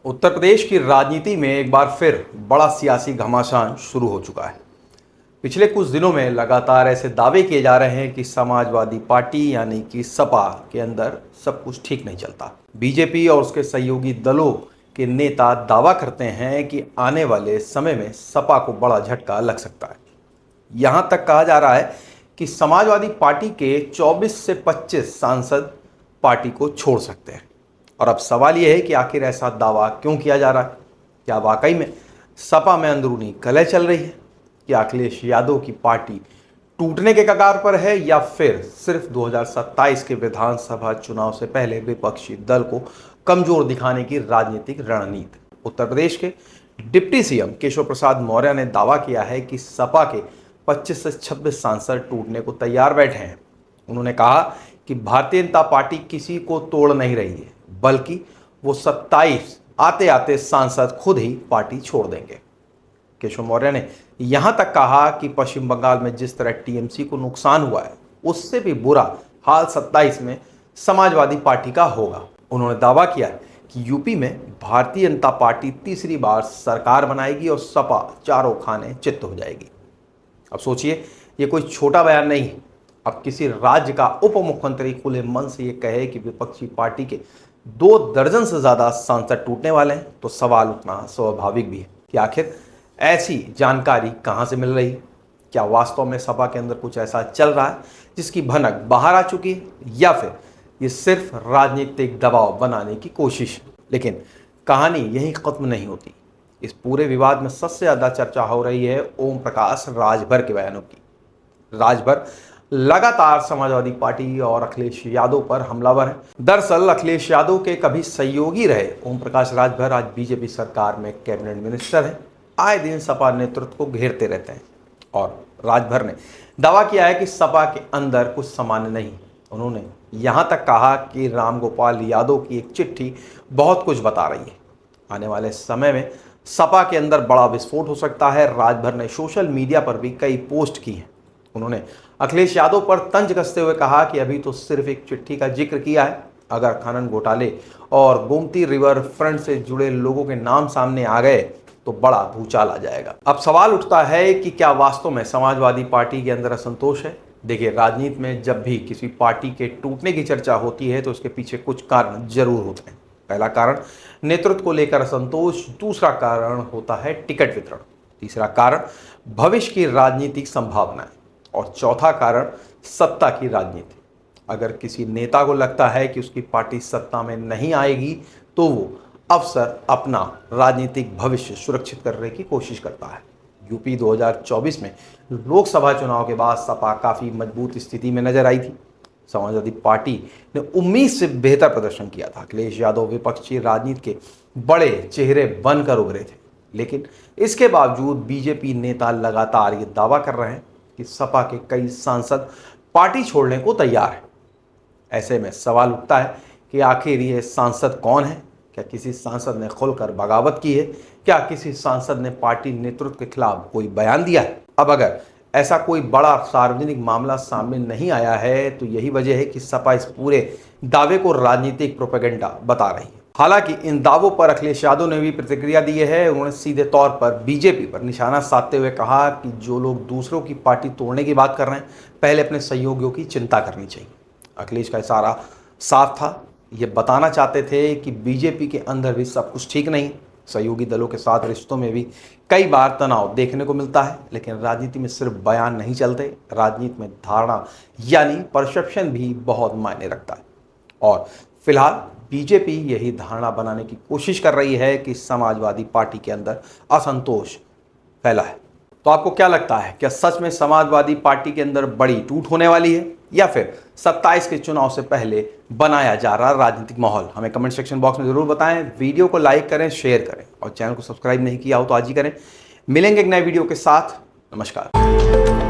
उत्तर प्रदेश की राजनीति में एक बार फिर बड़ा सियासी घमासान शुरू हो चुका है। पिछले कुछ दिनों में लगातार ऐसे दावे किए जा रहे हैं कि समाजवादी पार्टी यानी कि सपा के अंदर सब कुछ ठीक नहीं चलता। बीजेपी और उसके सहयोगी दलों के नेता दावा करते हैं कि आने वाले समय में सपा को बड़ा झटका लग सकता है। यहां तक कहा जा रहा है कि समाजवादी पार्टी के 24 से 25 सांसद पार्टी को छोड़ सकते हैं। और अब सवाल यह है कि आखिर ऐसा दावा क्यों किया जा रहा है? क्या वाकई में सपा में अंदरूनी कलह चल रही है? क्या अखिलेश यादव की पार्टी टूटने के कगार पर है, या फिर सिर्फ 2027 के विधानसभा चुनाव से पहले विपक्षी दल को कमजोर दिखाने की राजनीतिक रणनीति? उत्तर प्रदेश के डिप्टी सीएम केशव प्रसाद मौर्य ने दावा किया है कि सपा के 25 से 26 सांसद टूटने को तैयार बैठे हैं। उन्होंने कहा कि भारतीय जनता पार्टी किसी को तोड़ नहीं रही है, बल्कि वो 27 आते आते सांसद खुद ही पार्टी छोड़ देंगे। केशव मौर्य ने यहां तक कहा कि पश्चिम बंगाल में जिस तरह टीएमसी को नुकसान हुआ है, उससे भी बुरा हाल 27 में समाजवादी पार्टी का होगा। उन्होंने दावा किया कि यूपी में भारतीय जनता पार्टी तीसरी बार सरकार बनाएगी और सपा चारों खाने चित्त हो जाएगी। अब सोचिए, ये कोई छोटा बयान नहीं है। अब किसी राज्य का उप मुख्यमंत्री खुले मन से ये कहे कि विपक्षी पार्टी के 2 दर्जन से ज्यादा सांसद टूटने वाले हैं, तो सवाल उठना स्वाभाविक भी है कि आखिर ऐसी जानकारी कहां से मिल रही है? क्या वास्तव में सपा के अंदर कुछ ऐसा चल रहा है जिसकी भनक बाहर आ चुकी है, या फिर ये सिर्फ राजनीतिक दबाव बनाने की कोशिश है? लेकिन कहानी यहीं खत्म नहीं होती। इस पूरे विवाद में सबसे ज्यादा चर्चा हो रही है ओम प्रकाश राजभर के बयानों की। राजभर लगातार समाजवादी पार्टी और अखिलेश यादव पर हमलावर है। दरअसल अखिलेश यादव के कभी सहयोगी रहे ओम प्रकाश राजभर आज बीजेपी सरकार में कैबिनेट मिनिस्टर हैं। आए दिन सपा नेतृत्व को घेरते रहते हैं और राजभर ने दावा किया है कि सपा के अंदर कुछ सामान्य नहीं। उन्होंने यहां तक कहा कि रामगोपाल यादव की एक चिट्ठी बहुत कुछ बता रही है। आने वाले समय में सपा के अंदर बड़ा विस्फोट हो सकता है। राजभर ने सोशल मीडिया पर भी कई पोस्ट की हैं। उन्होंने अखिलेश यादव पर तंज कसते हुए कहा कि अभी तो सिर्फ एक चिट्ठी का जिक्र किया है, अगर खनन घोटाले और गोमती रिवर फ्रंट से जुड़े लोगों के नाम सामने आ गए तो बड़ा भूचाल आ जाएगा। अब सवाल उठता है कि क्या वास्तव में समाजवादी पार्टी के अंदर असंतोष है? देखिए, राजनीति में जब भी किसी पार्टी के टूटने की चर्चा होती है तो उसके पीछे कुछ कारण जरूर होते हैं। पहला कारण नेतृत्व को लेकर असंतोष, दूसरा कारण होता है टिकट वितरण, तीसरा कारण भविष्य की राजनीतिक संभावनाएं, और चौथा कारण सत्ता की राजनीति। अगर किसी नेता को लगता है कि उसकी पार्टी सत्ता में नहीं आएगी तो वो अक्सर अपना राजनीतिक भविष्य सुरक्षित करने की कोशिश करता है। यूपी 2024 में लोकसभा चुनाव के बाद सपा काफी मजबूत स्थिति में नजर आई थी। समाजवादी पार्टी ने उम्मीद से बेहतर प्रदर्शन किया था। अखिलेश यादव विपक्षी राजनीति के बड़े चेहरे बनकर उभरे थे, लेकिन इसके बावजूद बीजेपी नेता लगातार ये दावा कर रहे हैं कि सपा के कई सांसद पार्टी छोड़ने को तैयार हैं। ऐसे में सवाल उठता है कि आखिर ये सांसद कौन है? क्या किसी सांसद ने खुलकर बगावत की है? क्या किसी सांसद ने पार्टी नेतृत्व के खिलाफ कोई बयान दिया है? अब अगर ऐसा कोई बड़ा सार्वजनिक मामला सामने नहीं आया है तो यही वजह है कि सपा इस पूरे दावे को राजनीतिक प्रोपेगेंडा बता रही है। हालांकि इन दावों पर अखिलेश यादव ने भी प्रतिक्रिया दी है। उन्होंने सीधे तौर पर बीजेपी पर निशाना साधते हुए कहा कि जो लोग दूसरों की पार्टी तोड़ने की बात कर रहे हैं, पहले अपने सहयोगियों की चिंता करनी चाहिए। अखिलेश का इशारा साफ था, ये बताना चाहते थे कि बीजेपी के अंदर भी सब कुछ ठीक नहीं। सहयोगी दलों के साथ रिश्तों में भी कई बार तनाव देखने को मिलता है, लेकिन राजनीति में सिर्फ बयान नहीं चलते। राजनीति में धारणा यानी परसेप्शन भी बहुत मायने रखता है, और फिलहाल बीजेपी यही धारणा बनाने की कोशिश कर रही है कि समाजवादी पार्टी के अंदर असंतोष फैला है। तो आपको क्या लगता है, क्या सच में समाजवादी पार्टी के अंदर बड़ी टूट होने वाली है, या फिर 27 के चुनाव से पहले बनाया जा रहा राजनीतिक माहौल? हमें कमेंट सेक्शन बॉक्स में जरूर बताएं। वीडियो को लाइक करें, शेयर करें, और चैनल को सब्सक्राइब नहीं किया हो तो आज ही करें। मिलेंगे एक नए वीडियो के साथ। नमस्कार।